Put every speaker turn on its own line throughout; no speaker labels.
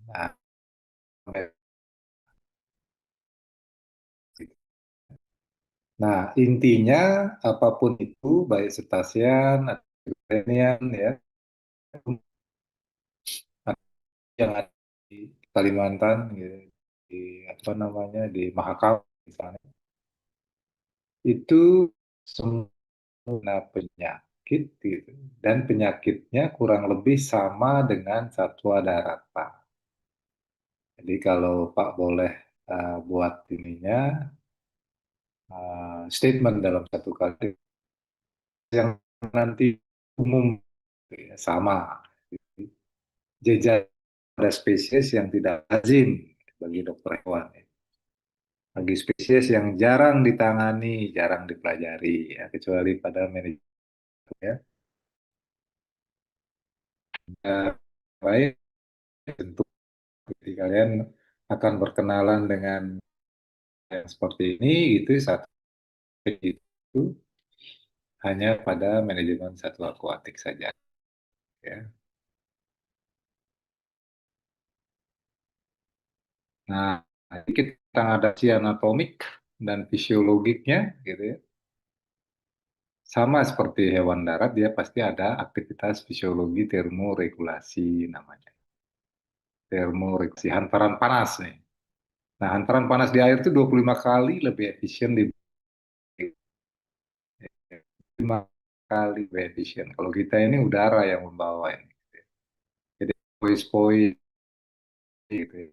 Nah, nah, intinya apapun itu, baik cetacean atau Mediterranean ya, yang ada di Kalimantan, gitu, di apa namanya di Mahakam misalnya, itu semua penyakit gitu, dan penyakitnya kurang lebih sama dengan satwa daratan. Jadi kalau Pak boleh buat ininya statement dalam satu kali yang nanti umum ya, sama jejak pada spesies yang tidak lazim bagi dokter hewan ya. Bagi spesies yang jarang ditangani, jarang dipelajari ya, kecuali pada manajemen ya. Baik, tentu ketika kalian akan berkenalan dengan yang seperti ini, itu satu itu hanya pada manajemen satwa akuatik saja ya. Nah, sedikit tentang adaptasi anatomik dan fisiologiknya gitu ya. Sama seperti hewan darat, dia pasti ada aktivitas fisiologi termoregulasi namanya. Termoregulasi hantaran panas nih. Nah, hantaran panas di air itu 25 kali lebih efisien di 5 kali lebih efisien. Kalau kita ini udara yang membawa ini. Jadi pois-pois gitu ya.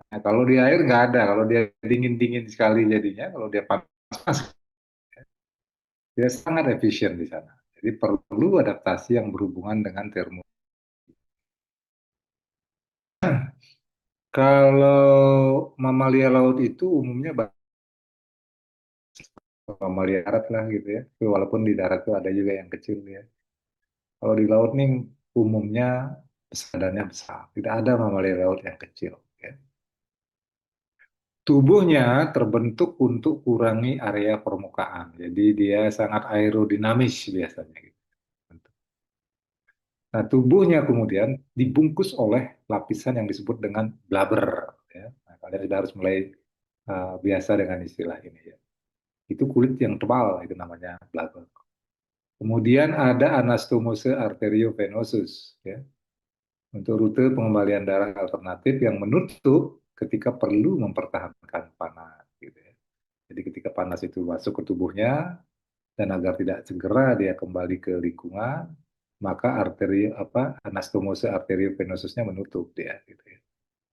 Nah, kalau di air nggak ada, kalau dia dingin-dingin sekali jadinya, kalau dia panas, dia sangat efisien di sana. Jadi perlu adaptasi yang berhubungan dengan termo. Kalau mamalia laut itu umumnya mamalia darat lah gitu ya. Tapi walaupun di darat tuh ada juga yang kecil ya. Kalau di laut nih umumnya badannya besar. Tidak ada mamalia laut yang kecil. Ya. Tubuhnya terbentuk untuk kurangi area permukaan. Jadi dia sangat aerodinamis biasanya. Gitu. Nah, tubuhnya kemudian dibungkus oleh lapisan yang disebut dengan blubber. Ya. Nah, kalian sudah harus mulai biasa dengan istilah ini ya. Itu kulit yang tebal, itu namanya blubber. Kemudian ada anastomose arteriovenosus, ya, untuk rute pengembalian darah alternatif yang menutup ketika perlu mempertahankan panas. Gitu ya. Jadi ketika panas itu masuk ke tubuhnya dan agar tidak segera dia kembali ke lingkungan, maka arteri apa anastomose arteriovenosusnya menutup dia, gitu ya,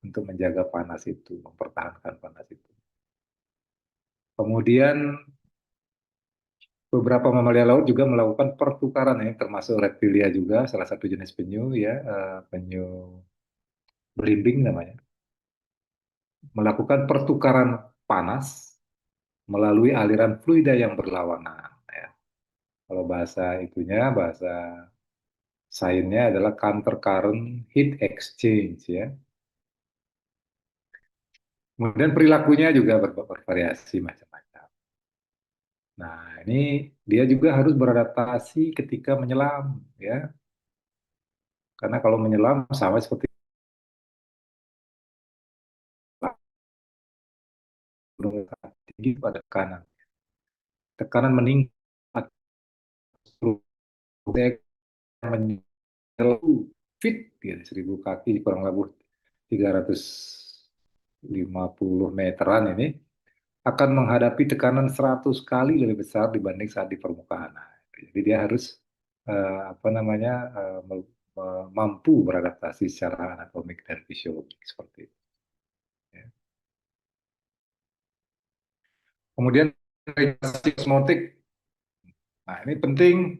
untuk menjaga panas itu, mempertahankan panas itu. Kemudian beberapa mamalia laut juga melakukan pertukaran ya, termasuk reptilia juga, salah satu jenis penyu ya, penyu belimbing namanya, melakukan pertukaran panas melalui aliran fluida yang berlawanan. Ya. Kalau bahasa itunya, bahasa sainsnya adalah counter current heat exchange ya. Kemudian perilakunya juga bervariasi macam-macam. Nah, ini dia juga harus beradaptasi ketika menyelam ya. Karena kalau menyelam sama seperti gunung tinggi pada tekanan. Tekanan meningkat menyelam fit gitu, 1.000 kaki kurang lebih 350 meteran ini akan menghadapi tekanan 100 kali lebih besar dibanding saat di permukaan. Nah, jadi dia harus apa namanya mampu beradaptasi secara anatomik dan fisiologik seperti itu. Ya. Kemudian regulasi osmotik. Nah, ini penting.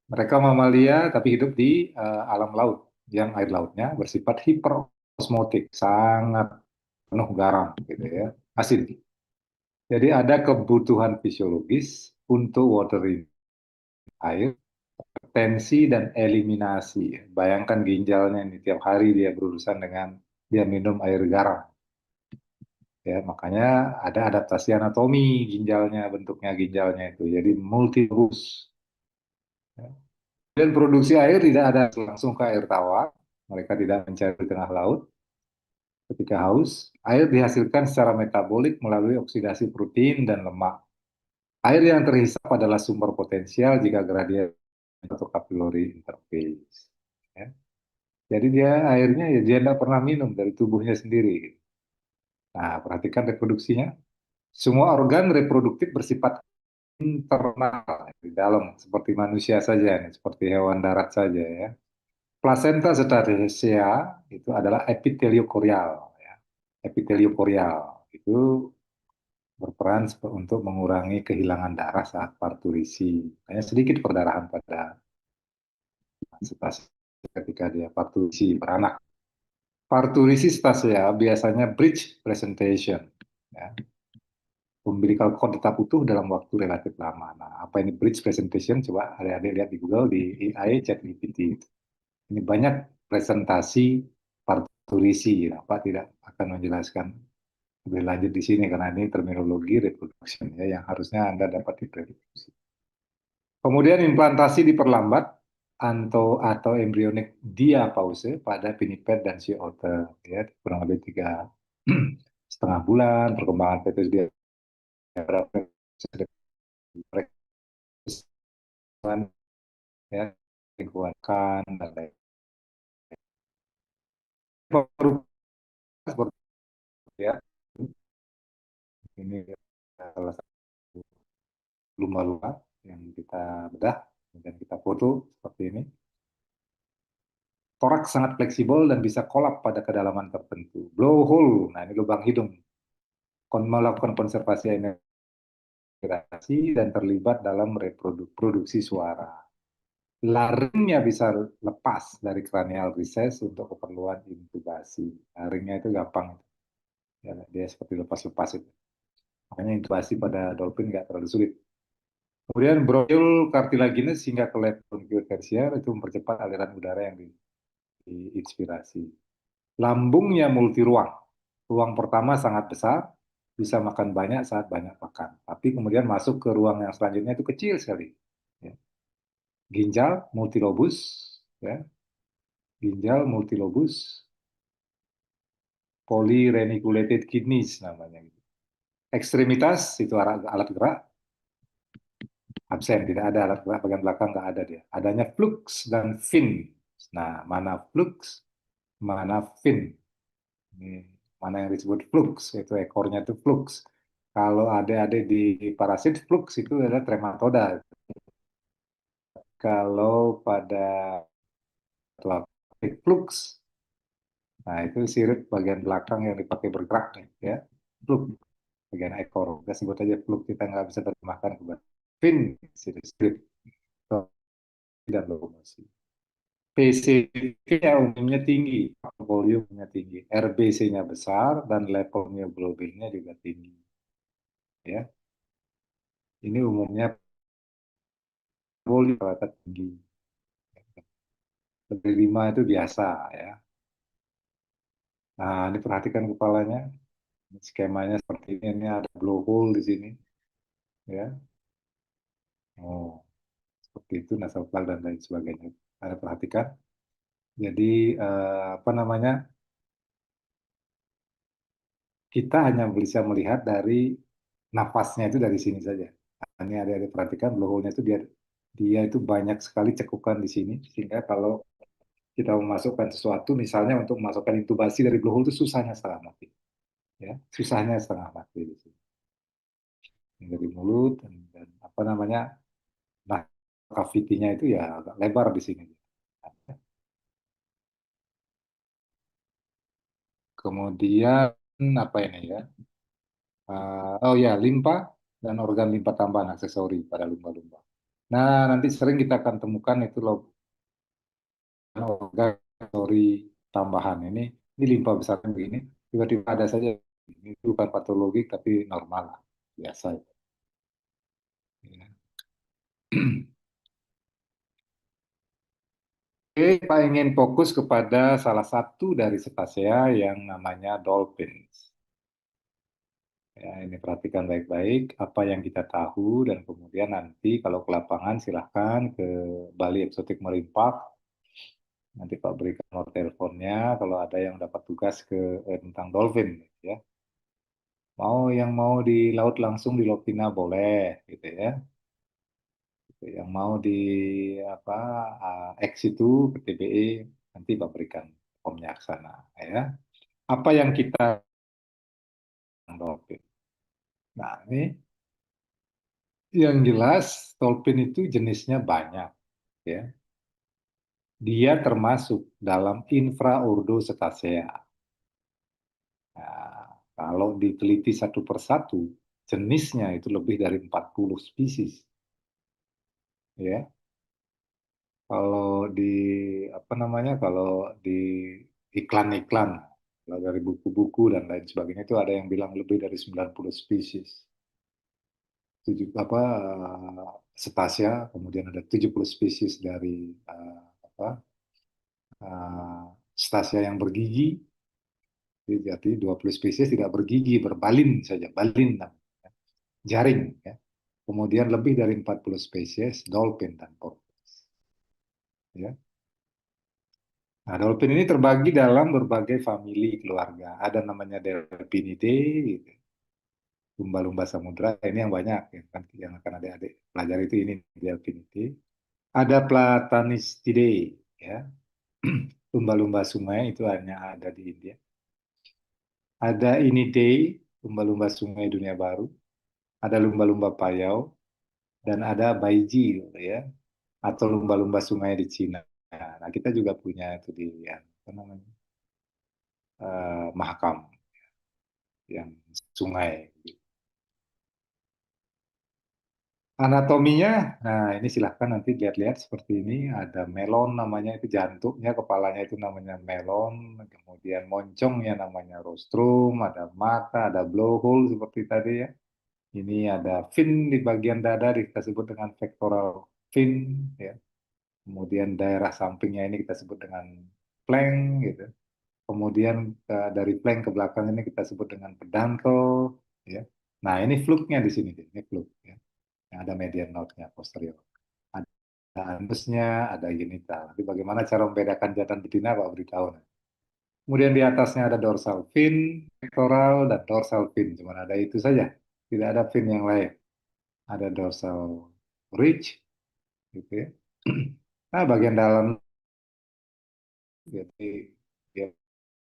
Mereka mamalia tapi hidup di alam laut yang air lautnya bersifat hiperosmotik, sangat penuh garam gitu ya, asin. Jadi ada kebutuhan fisiologis untuk watering air, tensi dan eliminasi. Bayangkan ginjalnya ini tiap hari dia berurusan dengan dia minum air garam. Ya, makanya ada adaptasi anatomi ginjalnya, bentuknya ginjalnya itu. Jadi multifungsi. Ya. Dan produksi air tidak ada langsung ke air tawar, Mereka tidak mencari di tengah laut. Ketika haus, air dihasilkan secara metabolik melalui oksidasi protein dan lemak. Air yang terhisap adalah sumber potensial jika gradien atau capillary interface. Ya. Jadi dia airnya ya dia tidak pernah minum dari tubuhnya sendiri. Nah, perhatikan reproduksinya. Semua organ reproduktif bersifat internal di dalam, seperti manusia saja, nih, seperti hewan darat saja ya. Plasenta cetacea itu adalah epiteliokorial. Ya. Epiteliokorial itu berperan untuk mengurangi kehilangan darah saat parturisi. Hanya sedikit perdarahan pada cetacea ketika dia parturisi beranak. Parturisi cetacea biasanya bridge presentation. Ya. Umbilical cord tetap utuh dalam waktu relatif lama. Nah, apa ini bridge presentation? Coba adik-adik lihat di Google, di AI, ChatGPT. Ini banyak presentasi parturisi. Nah, Pak tidak akan menjelaskan lebih lanjut di sini karena ini terminologi reproduction ya yang harusnya Anda dapat diproduksi. Kemudian implantasi diperlambat atau embryonic diapause pada pinniped dan sea otter ya kurang lebih 3,5 bulan perkembangan fetus dia ya lingkungan dan lain seperti ya ini salah satu lumba-lumba yang kita bedah dan kita foto seperti ini. Toraks sangat fleksibel dan bisa kolap pada kedalaman tertentu. Blowhole, nah ini lubang hidung, melakukan konservasi energi dan terlibat dalam reproduksi suara. Laringnya bisa lepas dari cranial recess untuk keperluan intubasi. Laringnya itu gampang, ya, dia seperti lepas-lepas itu. Makanya intubasi pada dolphin nggak terlalu sulit. Kemudian bronchial cartilaginous hingga ke left bronchial tertiary itu mempercepat aliran udara yang diinspirasi. Lambungnya multiruang. Ruang pertama sangat besar, bisa makan banyak saat banyak makan. Tapi kemudian masuk ke ruang yang selanjutnya itu kecil sekali. Ya. Ginjal multilobus, ya. Ginjal multilobus, polyreniculated kidneys namanya. Ekstremitas itu alat gerak, absen, tidak ada alat gerak bagian belakang, nggak ada dia. Adanya flux dan fin. Nah, mana flux, mana fin. Ini mana yang disebut flux, itu ekornya itu flux. Kalau adik-adik di parasit flux itu adalah trematoda. Kalau pada flux, nah itu sirip bagian belakang yang dipakai bergerak nih, ya. Flux, bagian ekor. Kita sebut aja flux, kita nggak bisa terjemahkan ke fin, sirip, dan lokomosi. PCV-nya umumnya tinggi, volumenya tinggi, RBC-nya besar, dan level myoglobinnya juga tinggi. Ya, ini umumnya volum rata tinggi. Lebih 5 itu biasa ya. Nah, ini perhatikan kepalanya. Skemanya seperti ini ada blowhole di sini. Ya, oh, seperti itu nasal plug dan lain sebagainya. Anda perhatikan. Jadi apa namanya? Kita hanya bisa melihat dari nafasnya itu dari sini saja. Nah, ini ada perhatikan blowhole-nya itu dia dia itu banyak sekali cekukan di sini sehingga kalau kita memasukkan sesuatu misalnya untuk memasukkan intubasi dari blowhole itu susahnya setengah mati. Ya, susahnya setengah mati di sini. Dari mulut dan apa namanya? Nah, cavity-nya itu ya agak lebar di sini. Kemudian apa ini ya? Oh ya, limpa dan organ limpa tambahan aksesori pada lumba-lumba. Nah, nanti sering kita akan temukan itu loh organ aksesori tambahan ini limpa besar begini, tiba-tiba ada saja. Ini bukan patologi tapi normal lah, biasa. Ya. Oke, kita ingin fokus kepada salah satu dari cetacea yang namanya dolphins. Ya, ini perhatikan baik-baik apa yang kita tahu dan kemudian nanti kalau ke lapangan silahkan ke Bali Exotic Marine Park Nanti Pak berikan nomor teleponnya kalau ada yang dapat tugas tentang dolphin, gitu ya. Yang mau di laut langsung di Lovina boleh, gitu ya. Gitu. Yang mau di apa X itu ke TBE nanti Pak berikan formnya ke sana, ya. Apa yang kita dolphin? Nah, ini yang jelas dolphin itu jenisnya banyak, ya. Dia termasuk dalam infraordo Cetacea. Nah, kalau diteliti satu persatu, jenisnya itu lebih dari 40 spesies. Ya, kalau di apa namanya? Kalau di iklan-iklan, kalau dari buku-buku dan lain sebagainya itu ada yang bilang lebih dari 90 spesies. Tujuh apa Cetacea, kemudian ada 70 spesies dari apa Cetacea yang bergigi. Jadi 20 spesies tidak bergigi, berbalin saja, balin namanya. Jaring, ya. Kemudian lebih dari 40 spesies dolphin dan porpoise. Ya. Nah, dolphin ini terbagi dalam berbagai famili keluarga. Ada namanya Delphinidae, gitu. Lumba-lumba samudra, ini yang banyak, yang akan adik-adik pelajari itu ini Delphinidae. Ada Platanistidae, ya. Lumba-lumba sungai itu hanya ada di India. Ada Inidae, lumba-lumba sungai dunia baru. Ada lumba-lumba payau, dan ada Baiji, gitu ya, atau lumba-lumba sungai di Cina. Nah, kita juga punya itu di apa namanya Mahakam yang sungai. Anatominya, nah ini silahkan nanti lihat-lihat seperti ini. Ada melon namanya itu jantungnya, kepalanya itu namanya melon. Kemudian moncongnya namanya rostrum. Ada mata, ada blowhole seperti tadi ya. Ini ada fin di bagian dada kita sebut dengan pectoral fin. Ya. Kemudian daerah sampingnya ini kita sebut dengan flank gitu. Kemudian dari flank ke belakang ini kita sebut dengan peduncle, ya. Nah, ini fluknya di sini, ini fluk, ya. Yang ada median node-nya posterior. Ada anusnya, ada genital. Tapi bagaimana cara membedakan jantan betina, Pak beritahu. Kemudian di atasnya ada dorsal fin, pectoral, dan dorsal fin. Cuma ada itu saja. Tidak ada fin yang lain. Ada dorsal ridge, gitu ya. Nah, bagian dalam, jadi dia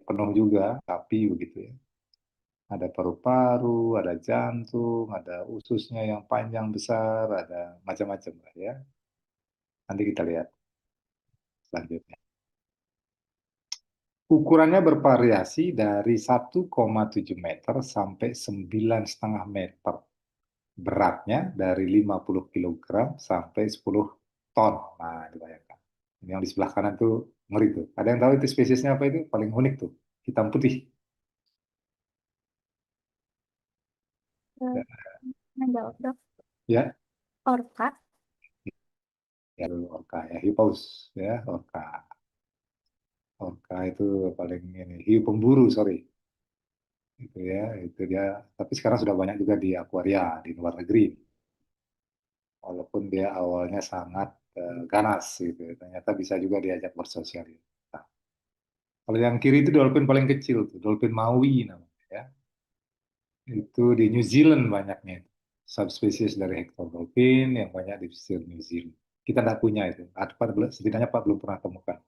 penuh juga, tapi begitu ya. Ada paru-paru, ada jantung, ada ususnya yang panjang besar, ada macam-macam lah ya. Nanti kita lihat selanjutnya. Ukurannya bervariasi dari 1,7 meter sampai 9,5 meter. Beratnya dari 50 kilogram sampai 10 ton. Nah, dibayangkan. Ini yang di sebelah kanan tuh ngeri tuh. Ada yang tahu itu spesiesnya apa itu? Paling unik tuh. Hitam putih.
Eh, Menjawab dok.
Ya,
Orka.
ya orca ya, hiu paus ya, orca. Orca itu paling ini, hiu pemburu, sorry. Itu ya, itu dia. Tapi sekarang sudah banyak juga di akuaria di luar negeri. Walaupun dia awalnya sangat ganas gitu, ternyata bisa juga diajak bersosialisasi. Nah, kalau yang kiri itu dolphin paling kecil tuh, dolphin Maui namanya ya. Itu di New Zealand banyaknya itu. Subspesies dari Hector dolphin yang banyak di pesisir New Zealand. Kita tidak punya itu. Setidaknya Pak belum pernah temukan.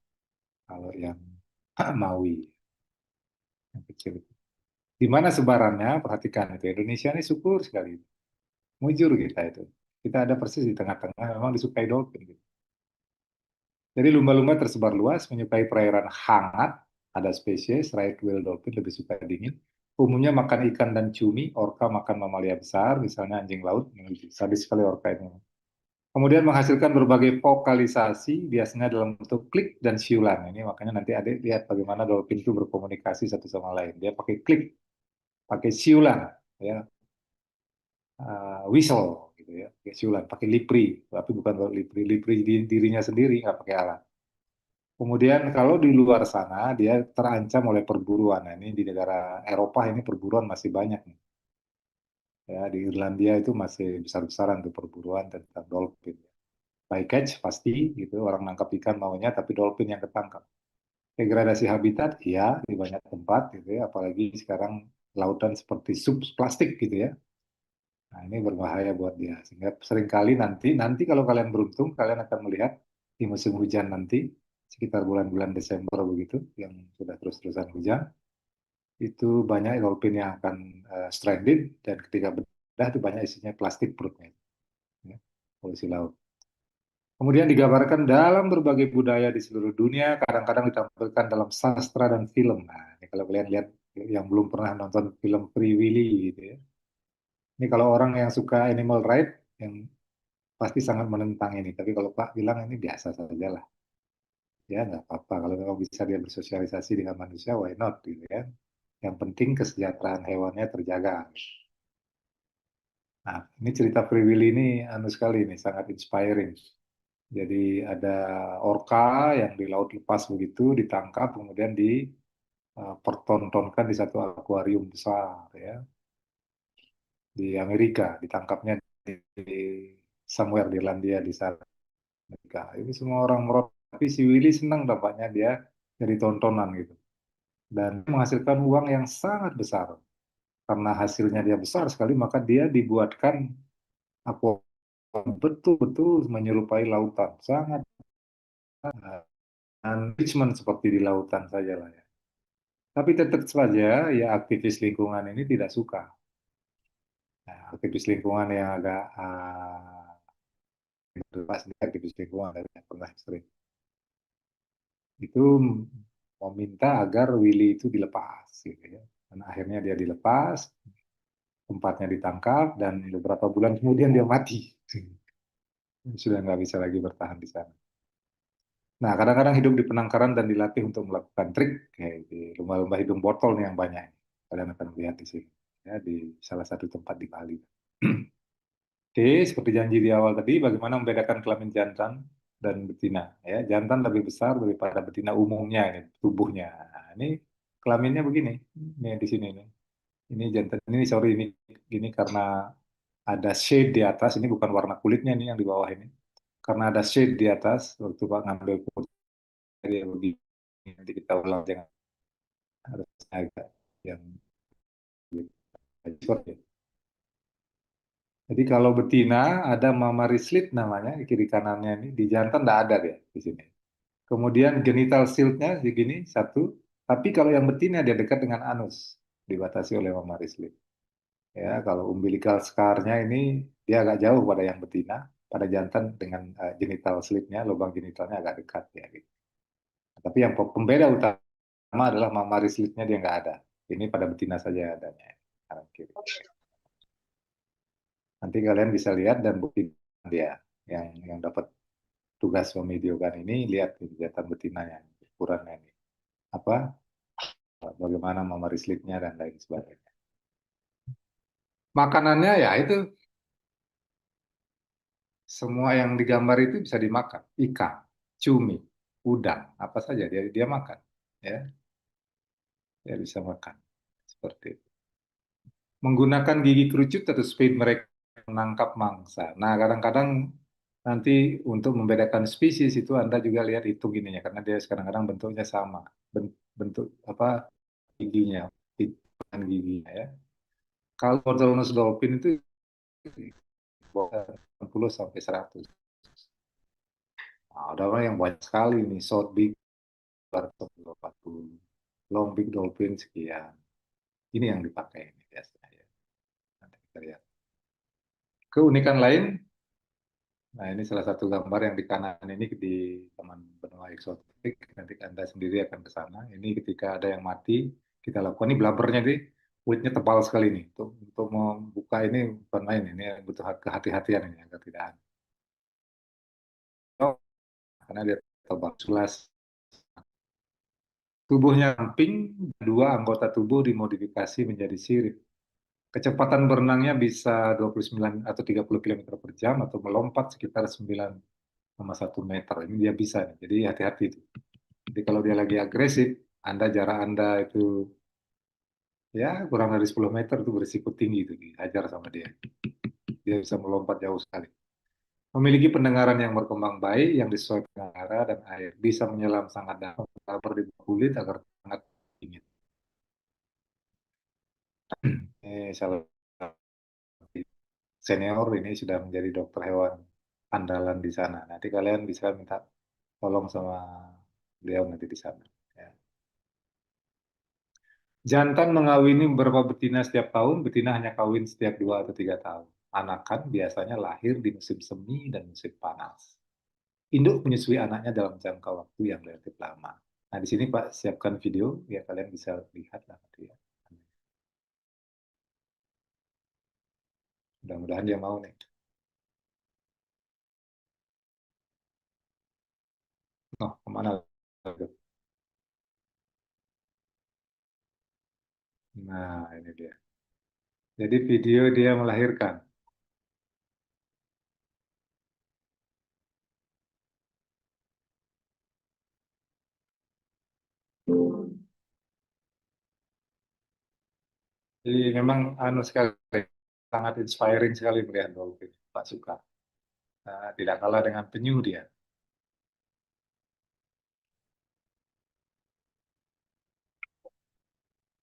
Kalau yang Maui yang kecil itu. Di mana sebarannya? Perhatikan itu. Indonesia ini syukur sekali. Mujur kita itu. Kita ada persis di tengah-tengah, memang disukai dolphin. Gitu. Jadi lumba-lumba tersebar luas, menyukai perairan hangat. Ada spesies, right whale dolphin lebih suka dingin. Umumnya makan ikan dan cumi, orca makan mamalia besar, misalnya anjing laut. Sadis sekali orca ini. Kemudian menghasilkan berbagai vokalisasi, biasanya dalam bentuk klik dan siulan. Ini makanya nanti adik lihat bagaimana dolphin itu berkomunikasi satu sama lain. Dia pakai klik, pakai siulan, ya, whistle, gitu ya, pakai siulan, pakai lipri, tapi bukan lipri, lipri dirinya sendiri nggak pakai alat. Kemudian kalau di luar sana dia terancam oleh perburuan. Nah, ini di negara Eropa ini perburuan masih banyak nih. Ya, di Irlandia itu masih besar-besaran tuh perburuan tentang dolphin. bycatch pasti gitu, orang nangkap ikan maunya, tapi dolphin yang ketangkap. Degradasi habitat, iya di banyak tempat gitu ya, apalagi sekarang lautan seperti subplastik gitu ya. Nah, ini berbahaya buat dia. Sehingga seringkali nanti kalau kalian beruntung, kalian akan melihat di musim hujan nanti, sekitar bulan-bulan Desember begitu, yang sudah terus-terusan hujan, itu banyak dolphin yang akan stranded, dan ketika bedah itu banyak isinya plastik perutnya. Ya, polusi laut. Kemudian digambarkan dalam berbagai budaya di seluruh dunia, kadang-kadang ditampilkan dalam sastra dan film. Nah, ini kalau kalian lihat yang belum pernah nonton film Free Willy gitu ya. Ini kalau orang yang suka animal right, yang pasti sangat menentang ini. Tapi kalau Pak bilang ini biasa saja lah. Ya nggak apa-apa. Kalau memang bisa dia bersosialisasi dengan manusia, why not gitu ya. Yang penting kesejahteraan hewannya terjaga. Nah, ini cerita Free Willy ini anu sekali ini, sangat inspiring. Jadi ada orca yang di laut lepas begitu ditangkap kemudian dipertontonkan di satu akuarium besar ya di Amerika, ditangkapnya di somewhere di Irlandia di sana. Amerika. Ini semua orang merokok, tapi si Willy senang dampaknya dia jadi tontonan gitu. Dan menghasilkan uang yang sangat besar. Karena hasilnya dia besar sekali, maka dia dibuatkan akuarium betul-betul menyerupai lautan. Sangat enrichment seperti di lautan saja lah ya. Tapi tetap saja ya aktivis lingkungan ini tidak suka. Nah, aktivis lingkungan yang agak pasti aktivis lingkungan yang pernah sering itu meminta agar Willy itu dilepas gitu ya. Dan akhirnya dia dilepas, tempatnya ditangkap dan beberapa bulan kemudian dia mati. Sudah nggak bisa lagi bertahan di sana. Nah, kadang-kadang hidup di penangkaran dan dilatih untuk melakukan trik kayak di lumba-lumba hidung botol nih yang banyak. Kalian akan lihat di sini ya di salah satu tempat di Bali. Oke, seperti janji di awal tadi, bagaimana membedakan kelamin jantan dan betina? Ya, jantan lebih besar daripada betina umumnya ini tubuhnya. Nah, ini kelaminnya begini, ini di sini nih. Ini jantan ini sorry ini karena ada shade di atas. Ini bukan warna kulitnya nih yang di bawah ini. Karena ada shade di atas, waktu Pak ngambil foto dia begini. Nanti kita ulang jangan harus agak yang ya. Jadi kalau betina ada mammary slit namanya di kiri kanannya ini, di jantan tidak ada dia di sini. Kemudian genital shield-nya segini satu, tapi kalau yang betina dia dekat dengan anus, dibatasi oleh mammary slit. Ya, kalau umbilical scar-nya ini dia agak jauh pada yang betina, pada jantan dengan genital slit-nya, lubang genitalnya agak dekat ya gitu. Tapi yang pembeda utama adalah mammary slit-nya dia nggak ada. Ini pada betina saja adanya. Kanan kiri. Nanti kalian bisa lihat dan bukti dia yang dapat tugas memvideokan ini lihat kegiatan betinanya, ukurannya ini apa, bagaimana mammary slit-nya dan lain sebagainya. Makanannya ya itu semua yang digambar itu bisa dimakan, ikan, cumi, udang, apa saja dia dia makan, ya dia bisa makan seperti itu. Menggunakan gigi kerucut atau spade mereka menangkap mangsa. Nah kadang-kadang nanti untuk membedakan spesies itu Anda juga lihat hitung ininya karena dia kadang-kadang bentuknya sama, bentuk apa giginya, hitungan giginya ya. Kalau bottlenose dolphin itu 80 sampai 100. Nah, ada orang yang banyak sekali nih, short beak 240, long beak dolphin sekian. Ini yang dipakai ini biasanya ya. Nanti kita lihat. Keunikan lain, nah ini salah satu gambar yang di kanan ini di Taman Benua Eksotik. Nanti Anda sendiri akan ke sana. Ini ketika ada yang mati, kita lakukan ini blubbernya nih, kulitnya tebal sekali nih. Untuk membuka ini bukan main, ini butuh kehati-hatian ini agar tidak ada. Oh, karena dia tebal, jelas. Tubuhnya ramping, dua anggota tubuh dimodifikasi menjadi sirip. Kecepatan berenangnya bisa 29 atau 30 km per jam atau melompat sekitar 9,1 meter. Ini dia bisa nih. Jadi hati-hati itu. Jadi kalau dia lagi agresif, jarak Anda itu ya kurang dari 10 meter itu berisiko tinggi itu dihajar sama dia. Dia bisa melompat jauh sekali. Memiliki pendengaran yang berkembang baik, yang disesuaikan dengan udara dan air. Bisa menyelam sangat dalam, di kulit agar sangat dingin. Ini salah satu senior ini sudah menjadi dokter hewan andalan di sana. Nanti kalian bisa minta tolong sama beliau nanti di sana. Ya. Jantan mengawini beberapa betina setiap tahun, betina hanya kawin setiap 2 atau 3 tahun. Anakan biasanya lahir di musim semi dan musim panas. Induk menyusui anaknya dalam jangka waktu yang relatif lama. Nah, di sini Pak siapkan video, ya kalian bisa lihat lah nanti ya. Mudah-mudahan dia mau nih. Oh, kemana? Nah, ini dia. Jadi video dia melahirkan. Jadi memang anu sekali, sangat inspiring sekali melihat dolphin. Pak suka. Nah, tidak kalah dengan penyu dia.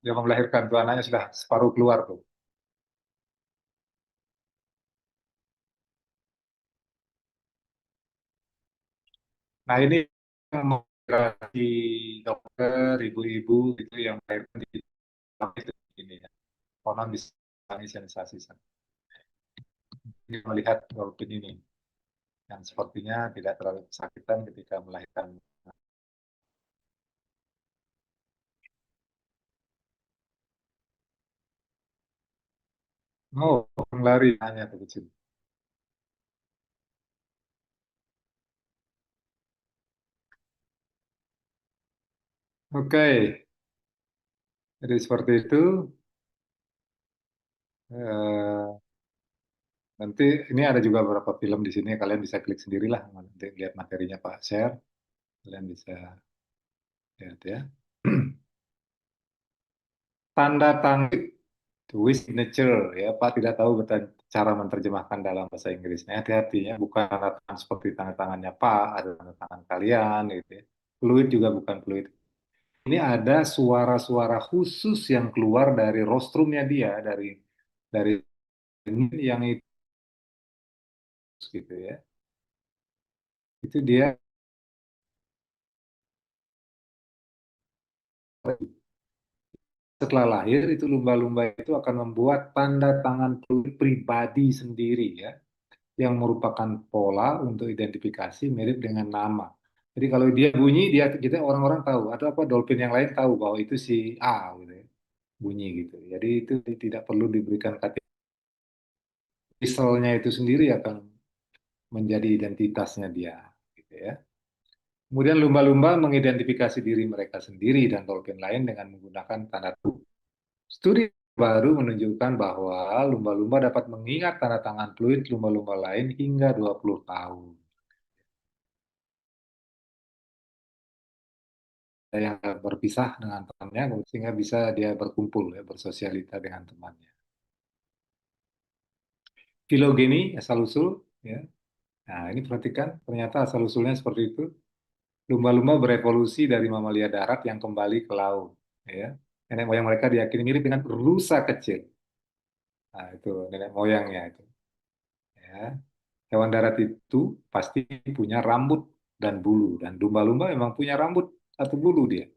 Dia melahirkan tuh anaknya sudah separuh keluar tuh. Nah ini yang menginspirasi dokter, ibu-ibu itu yang melahirkan di itu ini ya. Konon bisa sensasi melihat dolphin ini yang sepertinya tidak terlalu kesakitan ketika melahirkan. Oh, lari hanya tuh kecil. Oke, jadi seperti itu. Eh, Nanti ini ada juga beberapa film di sini, kalian bisa klik sendirilah nanti lihat materinya Pak share, kalian bisa lihat ya. Tanda tangan with signature ya, Pak tidak tahu betul cara menerjemahkan dalam bahasa Inggrisnya. Hati-hatinya bukan tanda tangan seperti tanda tangannya Pak, ada tanda tangan kalian gitu ya. Fluid juga bukan fluid. Ini ada suara-suara khusus yang keluar dari rostrumnya dia, dari yang itu gitu ya. Itu dia setelah lahir itu lumba-lumba itu akan membuat tanda tangan pribadi sendiri ya, yang merupakan pola untuk identifikasi mirip dengan nama. Jadi kalau dia bunyi, dia kita orang-orang tahu atau apa dolphin yang lain tahu bahwa itu si A gitu ya, bunyi gitu. Jadi itu tidak perlu diberikan kategori. Whistle-nya itu sendiri akan menjadi identitasnya dia gitu ya. Kemudian lumba-lumba mengidentifikasi diri mereka sendiri dan dolphin lain dengan menggunakan tanda tubuh. Studi baru menunjukkan bahwa lumba-lumba dapat mengingat tanda tangan fluid lumba-lumba lain hingga 20 tahun. Ada yang berpisah dengan temannya sehingga bisa dia berkumpul ya, bersosialita dengan temannya. Filogeni asal-usul ya. Nah, ini perhatikan ternyata asal-usulnya seperti itu. Lumba-lumba berevolusi dari mamalia darat yang kembali ke laut ya. Nenek moyang mereka diyakini mirip dengan rusa kecil. Nah, itu nenek moyangnya itu ya. Hewan darat itu pasti punya rambut dan bulu, dan lumba-lumba memang punya rambut atau bulu dia.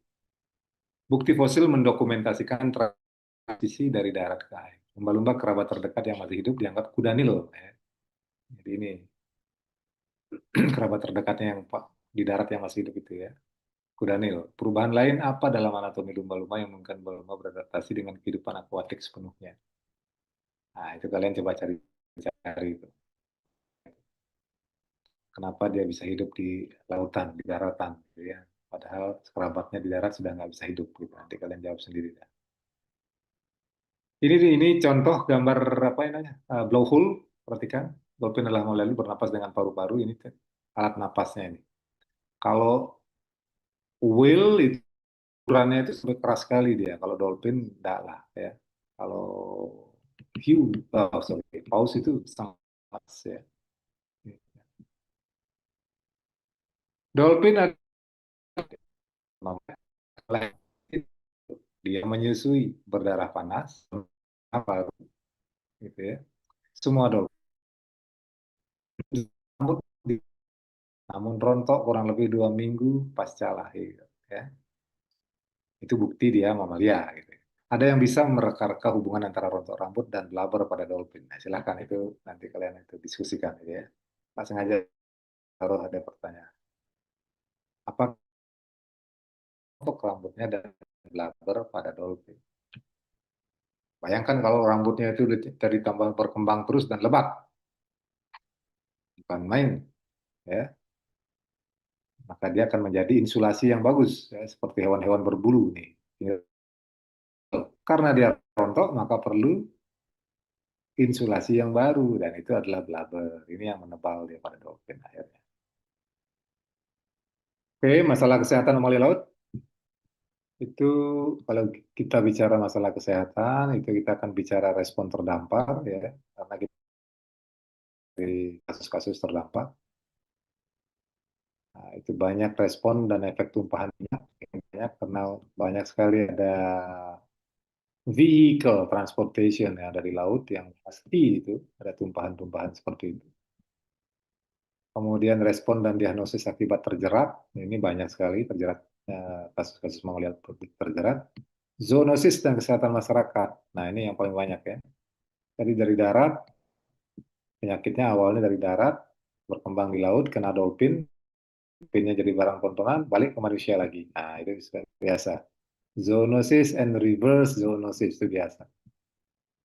Bukti fosil mendokumentasikan transisi dari darat ke air. Lumba-lumba kerabat terdekat yang masih hidup dianggap kuda nil. Ya. Jadi ini kerabat terdekatnya yang di darat yang masih hidup itu ya. Kuda nil. Perubahan lain apa dalam anatomi lumba-lumba yang memungkinkan lumba-lumba beradaptasi dengan kehidupan akuatik sepenuhnya? Nah, itu kalian coba cari itu. Kenapa dia bisa hidup di lautan, di daratan, gitu ya. Padahal kerabatnya di darat sudah nggak bisa hidup, gitu. Nanti kalian jawab sendiri. Ya. Ini contoh gambar apa yang namanya blowhole. Perhatikan, dolphin adalah lalu bernapas dengan paru-paru. Ini alat napasnya ini. Kalau whale itu ukurannya itu sampai keras sekali dia. Kalau dolphin enggak lah ya. Kalau hiu, oh, sorry, paus itu sangat keras ya. Dolphin ada dia menyusui berdarah panas, apa gitu ya. Semua dolphin, namun rontok kurang lebih 2 minggu pasca lahir, ya. Itu bukti dia mamalia, gitu. Ada yang bisa mereka-reka hubungan antara rontok rambut dan blubber pada dolphin. Nah, silakan itu nanti kalian itu diskusikan, gitu ya. Pas sengaja taruh ada pertanyaan. Apa untuk rambutnya dan blubber pada dolphin? Bayangkan kalau rambutnya itu dari tambah berkembang terus dan lebat, bukan main, ya. Maka dia akan menjadi insulasi yang bagus, ya, seperti hewan-hewan berbulu nih. Karena dia rontok, maka perlu insulasi yang baru, dan itu adalah blubber. Ini yang menebal dia pada dolphin akhirnya. Oke, masalah kesehatan anomalി laut itu, kalau kita bicara masalah kesehatan itu kita akan bicara respon terdampar, ya, karena kita di kasus-kasus terdampak. Nah, itu banyak respon dan efek tumpahan minyak yang banyak karena banyak sekali ada vehicle transportation yang dari laut yang pasti itu ada tumpahan-tumpahan seperti itu. Kemudian respon dan diagnosis akibat terjerat, ini banyak sekali terjerat, kasus-kasus mamalia terjerat. Zoonosis dan kesehatan masyarakat, nah ini yang paling banyak, ya. Jadi dari darat, penyakitnya awalnya dari darat, berkembang di laut, kena dolphin, dolphinnya jadi barang tontonan, balik ke manusia lagi. Nah itu biasa. Zoonosis and reverse zoonosis itu biasa.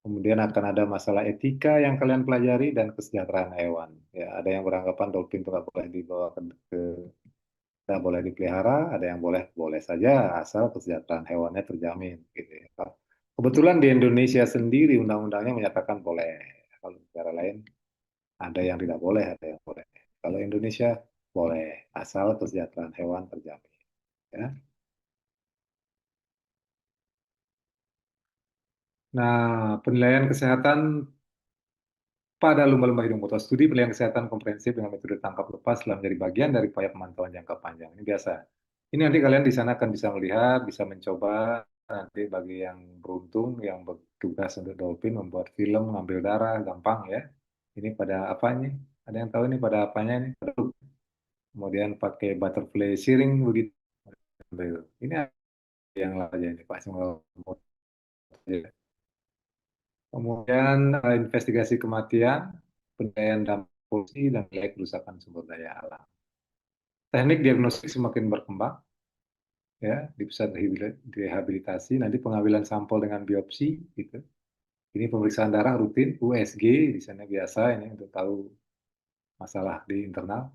Kemudian akan ada masalah etika yang kalian pelajari dan kesejahteraan hewan. Ya, ada yang beranggapan dolphin itu nggak boleh dibawa ke nggak boleh dipelihara, ada yang boleh boleh saja asal kesejahteraan hewannya terjamin, gitu ya. Kebetulan di Indonesia sendiri undang-undangnya menyatakan boleh. Kalau negara lain ada yang tidak boleh, ada yang boleh. Kalau Indonesia boleh asal kesejahteraan hewan terjamin. Ya. Nah, penilaian kesehatan pada lumba-lumba hidung potos, studi penilaian kesehatan komprehensif dengan metode tangkap lepas telah menjadi bagian dari upaya pemantauan jangka panjang. Ini biasa. Ini nanti kalian di sana akan bisa melihat, bisa mencoba. Nanti bagi yang beruntung, yang bertugas untuk dolphin, membuat film, mengambil darah, gampang, ya. Ini pada apa ini? Ada yang tahu ini pada apanya ini? Kemudian pakai butterfly shearing begitu. Ini yang aja ini Pak. Kemudian investigasi kematian, penilaian dampak polusi, dan nilai kerusakan sumber daya alam. Teknik diagnostik semakin berkembang, ya, di pusat rehabilitasi, nanti pengambilan sampel dengan biopsi, gitu. Ini pemeriksaan darah rutin, USG, di sana biasa ini untuk tahu masalah di internal.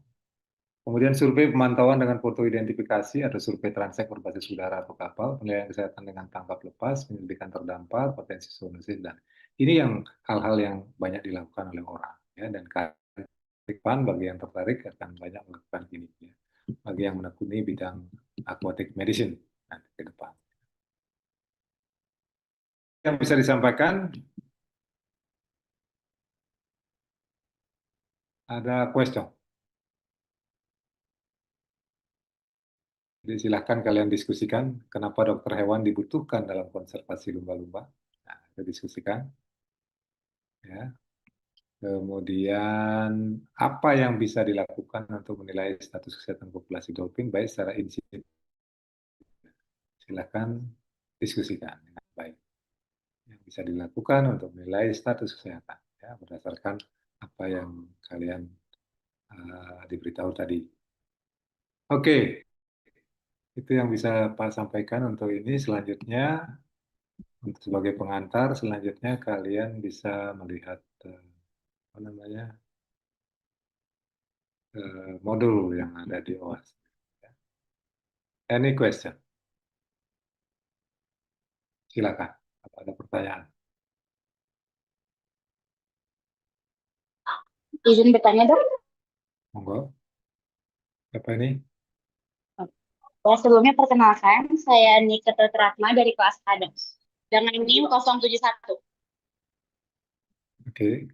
Kemudian survei pemantauan dengan foto identifikasi, ada survei transek berbasis udara atau kapal, penilaian kesehatan dengan tangkap lepas, penyelidikan terdampar, potensi zoonosis, dan ini yang hal-hal yang banyak dilakukan oleh orang, ya, dan Pan bagi yang tertarik akan banyak melakukan ini, ya. Bagi yang menekuni bidang aquatic medicine nanti ke depan. Yang bisa disampaikan, ada question. Jadi silahkan kalian diskusikan kenapa dokter hewan dibutuhkan dalam konservasi lumba-lumba. Nah, kita diskusikan, ya. Kemudian apa yang bisa dilakukan untuk menilai status kesehatan populasi dolphin baik secara in situ. Silahkan diskusikan dengan baik. Yang bisa dilakukan untuk menilai status kesehatan, ya, berdasarkan apa yang kalian diberitahu tadi. Oke, itu yang bisa Pak sampaikan untuk ini. Selanjutnya, untuk sebagai pengantar, selanjutnya kalian bisa melihat apa namanya, modul yang ada di OAS. Any question? Silakan. Apa ada pertanyaan?
Izin bertanya, Dok.
Monggo. Apa ini?
Ya, sebelumnya perkenalkan, saya Nika Tetratma dari kelas A, Dok. Dengan NIM 071.
Oke.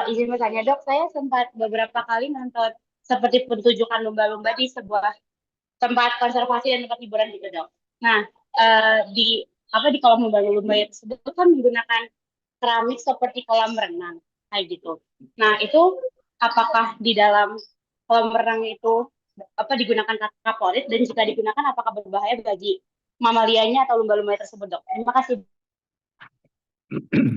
Izin bertanya, Dok, saya sempat beberapa kali nonton seperti pertunjukan lumba-lumba di sebuah tempat konservasi dan tempat hiburan gitu dok. Nah, di di kolam lumba-lumba tersebut kan menggunakan keramik seperti kolam renang kayak gitu. Nah, itu apakah di dalam kolam renang itu digunakan kaporit, dan jika digunakan apakah berbahaya bagi mamalianya atau lumba-lumba tersebut dok? Terima kasih.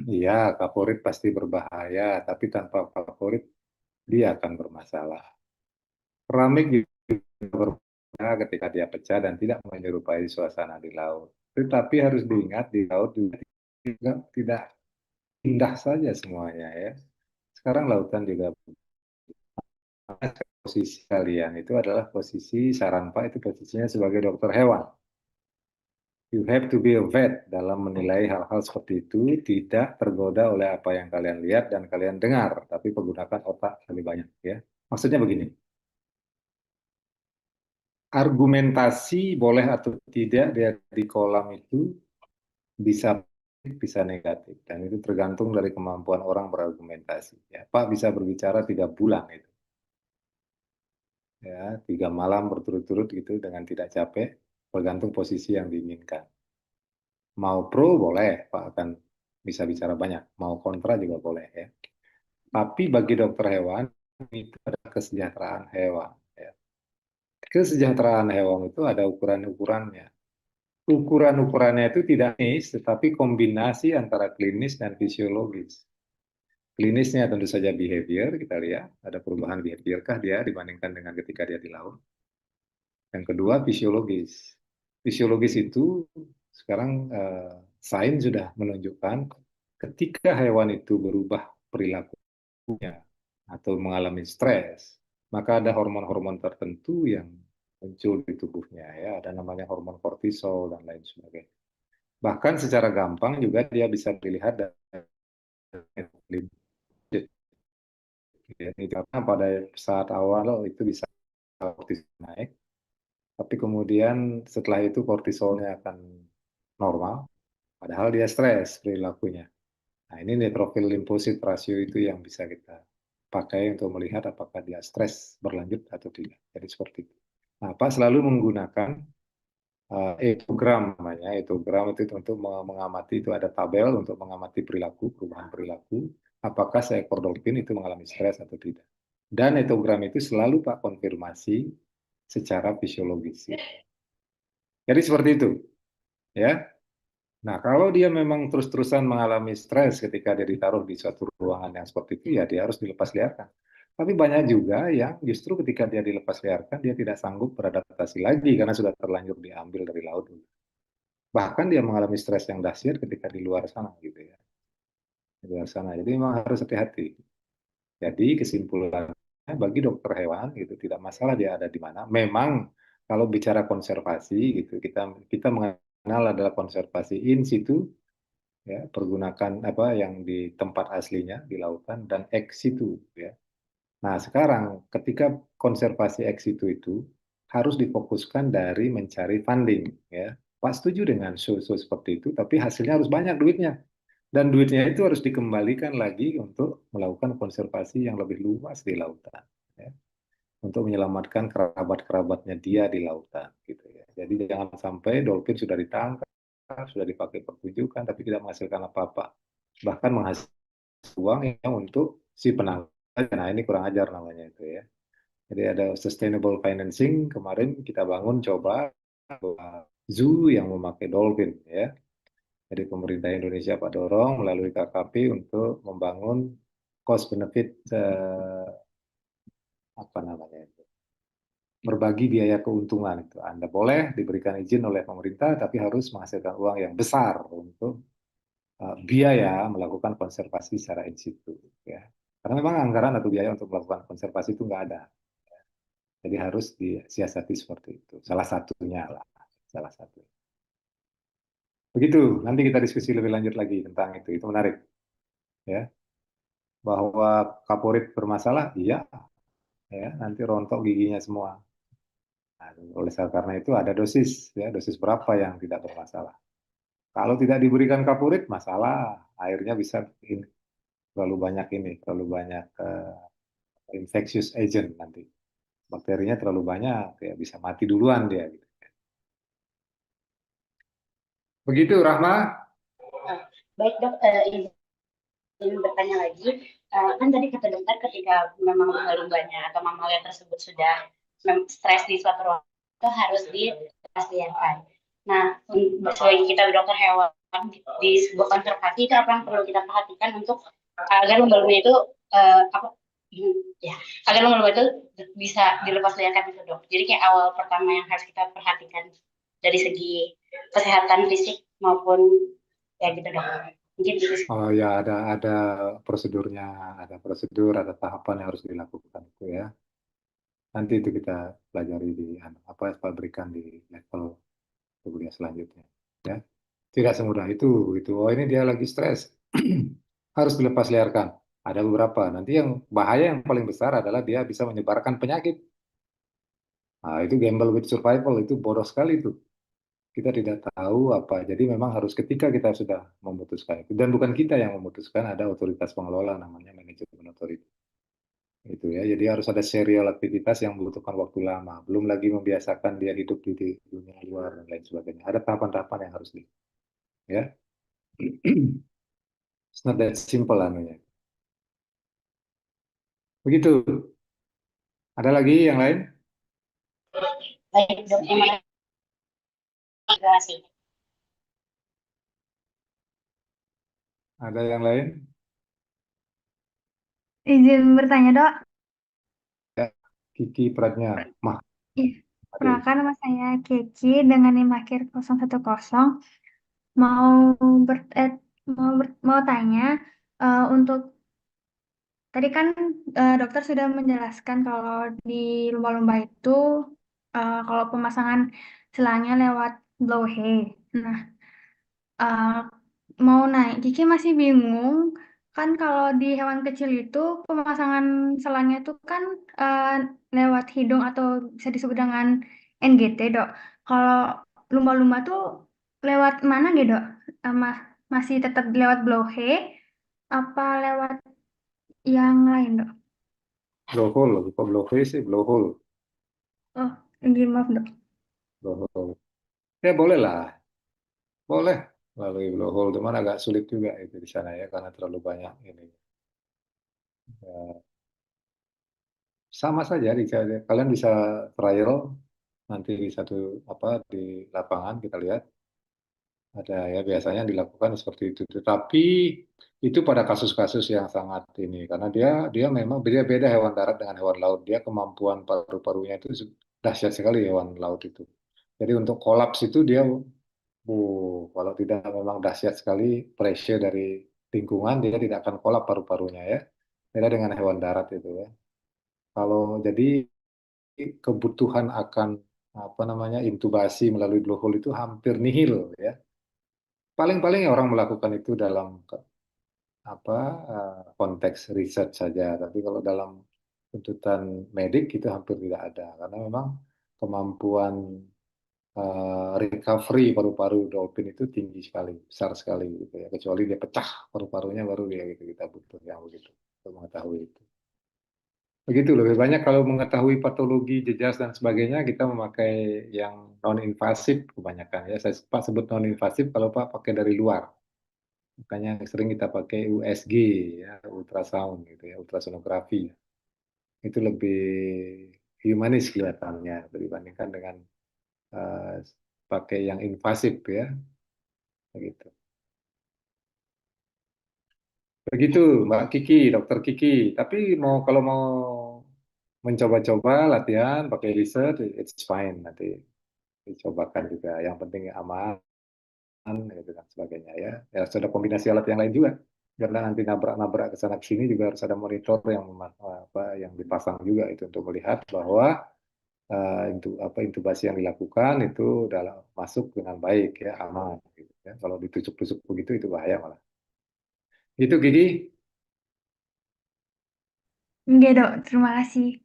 Iya, kaporit pasti berbahaya, tapi tanpa kaporit dia akan bermasalah. Keramik juga berbahaya ketika dia pecah dan tidak menyerupai suasana di laut. Tetapi harus diingat di laut juga tidak indah saja semuanya ya. Sekarang lautan juga posisi kalian itu adalah posisi saran Pak itu posisinya sebagai dokter hewan. You have to be a vet dalam menilai hal-hal seperti itu, tidak tergoda oleh apa yang kalian lihat dan kalian dengar, tapi menggunakan otak lebih banyak ya. Maksudnya begini, argumentasi boleh atau tidak dia di kolam itu bisa bisa negatif dan itu tergantung dari kemampuan orang berargumentasi. Ya, Pak bisa berbicara 3 bulan itu, ya 3 malam berturut-turut gitu dengan tidak capek, tergantung posisi yang diinginkan. Mau pro boleh, Pak akan bisa bicara banyak. Mau kontra juga boleh ya. Tapi bagi dokter hewan itu ada kesejahteraan hewan. Ya. Kesejahteraan hewan itu ada ukuran-ukurannya. Ukuran-ukurannya itu tidak klinis, tetapi kombinasi antara klinis dan fisiologis. Klinisnya tentu saja behavior, kita lihat ada perubahan behaviorkah dia dibandingkan dengan ketika dia di laut. Yang kedua fisiologis. Fisiologis itu sekarang sains sudah menunjukkan ketika hewan itu berubah perilakunya atau mengalami stres, maka ada hormon-hormon tertentu yang muncul di tubuhnya ya, ada namanya hormon kortisol dan lain sebagainya. Bahkan secara gampang juga dia bisa dilihat dari karena pada saat awal itu bisa kortisol naik, tapi kemudian setelah itu kortisolnya akan normal, padahal dia stres perilakunya. Nah, ini neutrofil limfosit rasio itu yang bisa kita pakai untuk melihat apakah dia stres berlanjut atau tidak. Jadi seperti itu. Nah, Pak selalu menggunakan etogram namanya. Etogram itu untuk mengamati, itu ada tabel untuk mengamati perilaku, perubahan perilaku, apakah seekor dolphin itu mengalami stres atau tidak. Dan etogram itu selalu Pak konfirmasi secara fisiologis. Jadi seperti itu, ya. Nah, kalau dia memang terus-terusan mengalami stres ketika dia ditaruh di suatu ruangan yang seperti itu, ya dia harus dilepas liarkan. Tapi banyak juga yang justru ketika dia dilepas liarkan, dia tidak sanggup beradaptasi lagi karena sudah terlanjur diambil dari laut. Bahkan dia mengalami stres yang dahsyat ketika di luar sana, gitu ya. Di luar sana. Jadi memang harus hati-hati. Jadi kesimpulannya bagi dokter hewan itu tidak masalah dia ada di mana. Memang kalau bicara konservasi gitu, kita mengenal adalah konservasi in situ, ya pergunakan apa yang di tempat aslinya di lautan dan ex situ ya. Nah, sekarang ketika konservasi ex situ itu harus difokuskan dari mencari funding ya. Pak setuju dengan show-show seperti itu, tapi hasilnya harus banyak duitnya. Dan duitnya itu harus dikembalikan lagi untuk melakukan konservasi yang lebih luas di lautan. Ya. Untuk menyelamatkan kerabat-kerabatnya dia di lautan. Gitu ya. Jadi jangan sampai dolphin sudah ditangkap, sudah dipakai pertunjukan, tapi tidak menghasilkan apa-apa. Bahkan menghasilkan uang yang untuk si penangkap. Nah ini kurang ajar namanya itu ya. Jadi ada sustainable financing, kemarin kita bangun coba zoo yang memakai dolphin ya. Jadi pemerintah Indonesia Pak dorong melalui KKP untuk membangun cost benefit apa namanya itu, berbagi biaya keuntungan itu. Anda boleh diberikan izin oleh pemerintah tapi harus menghasilkan uang yang besar untuk biaya melakukan konservasi secara in situ ya. Karena memang anggaran atau biaya untuk melakukan konservasi itu nggak ada. Jadi harus disiasati seperti itu. Salah satunya lah, salah satu. Begitu, nanti kita diskusi lebih lanjut lagi tentang itu. Itu menarik ya. Bahwa kaporit bermasalah, iya, ya, nanti rontok giginya semua. Nah, oleh karena itu ada dosis, ya, dosis berapa yang tidak bermasalah. Kalau tidak diberikan kaporit, masalah, airnya bisa terlalu banyak ini, terlalu banyak infectious agent nanti. bakterinya terlalu banyak, ya bisa mati duluan dia. Gitu. Begitu, Rahma?
Eh, Baik dok, ingin bertanya lagi, kan tadi kata dokter ketika memang lumba-lumbanya atau mamalia tersebut sudah stres di suatu ruang itu harus dipastikan. Nah, sebagai kita dokter hewan di sebuah konservasi itu apa yang perlu kita perhatikan untuk agar lumba-lumba itu apa ya agar lumba-lumba itu bisa dilepas liarkan itu dok. Jadi kayak awal pertama yang harus kita perhatikan dari segi kesehatan fisik maupun ya gitu dok. Mungkin gitu sih.
Oh ya, ada prosedurnya, ada prosedur, ada tahapan yang harus dilakukan itu ya. Nanti itu kita pelajari di apa berikan di level kuliah selanjutnya. Ya, tidak semudah itu. Oh ini dia lagi stres, harus dilepas liarkan. Ada beberapa. Nanti yang bahaya yang paling besar adalah dia bisa menyebarkan penyakit. Nah, itu gamble with survival, itu bodoh sekali itu. Kita tidak tahu apa. Jadi memang harus ketika kita sudah memutuskan itu, dan bukan kita yang memutuskan, ada otoritas pengelola namanya manajemen otoritas. Itu ya. Jadi harus ada serial aktivitas yang membutuhkan waktu lama. Belum lagi membiasakan dia hidup di dunia luar dan lain sebagainya. Ada tahapan-tahapan yang harus di, ya. It's not that simple anunya. Begitu. Ada lagi yang lain?
Baik dok, terima kasih.
Ada yang lain?
Izin bertanya, Dok.
Ya. Kiki Pradnya. Mah.
Ih,
Aduh.
Perkenalkan nama saya Kiki dengan NIM akhir 010. Mau ber, eh, mau tanya untuk tadi kan dokter sudah menjelaskan kalau di lumba-lumba itu kalau pemasangan selangnya lewat blowhay. Nah, Uh, mau naik, Kiki masih bingung kan kalau di hewan kecil itu pemasangan selangnya itu kan uh, lewat hidung atau bisa disebut dengan NGT, Dok. Kalau lumba-lumba tuh lewat mana gitu, Dok? Masih tetap lewat blowhay apa lewat yang lain, Dok?
Blowhole. Lupa blowhole sih. Blowhole.
Oh, ini maaf, Dok.
Blowhole. Ya boleh lah. Boleh. Melalui blowhole. Cuman agak sulit juga itu di sana ya. Karena terlalu banyak ini. Ya, sama saja. Kalian bisa trial. Nanti di satu apa di lapangan kita lihat. Ada ya biasanya yang dilakukan seperti itu. Tetapi itu pada kasus-kasus yang sangat ini karena dia memang beda-beda hewan darat dengan hewan laut. Dia kemampuan paru-parunya itu dahsyat sekali hewan laut itu. Jadi untuk kolaps itu dia kalau tidak memang dahsyat sekali pressure dari lingkungan dia tidak akan kolap paru-parunya ya. Beda dengan hewan darat itu ya. Kalau jadi kebutuhan akan apa namanya intubasi melalui blowhole itu hampir nihil ya. Paling-paling orang melakukan itu dalam apa konteks riset saja, tapi kalau dalam tuntutan medik itu hampir tidak ada karena memang kemampuan recovery paru-paru dolphin itu tinggi sekali, besar sekali gitu ya. Kecuali dia pecah paru-parunya baru ya gitu kita butuh yang begitu untuk mengetahui itu. Begitu lebih banyak kalau mengetahui patologi jejas dan sebagainya kita memakai yang non invasif kebanyakan ya. Saya Pak sebut non invasif kalau Pak pakai dari luar. Makanya sering kita pakai USG ya, ultrasound gitu ya, ultrasonografi. Itu lebih humanis kelihatannya dibandingkan dengan eh, pakai yang invasif ya, begitu. Begitu Mbak Kiki, Dokter Kiki. Tapi kalau mau mencoba-coba latihan pakai riset, it's fine nanti dicobakan juga. Yang penting aman gitu dan sebagainya ya. Ya sudah kombinasi alat yang lain juga. Karena nanti nabrak-nabrak ke sana ke sini juga harus ada monitor yang apa yang dipasang juga itu untuk melihat bahwa intubasi yang dilakukan itu dalam masuk dengan baik ya aman gitu ya. Kalau ditusuk-tusuk begitu itu bahaya malah. Itu Gigi.
Enggak, Dok. Terima kasih.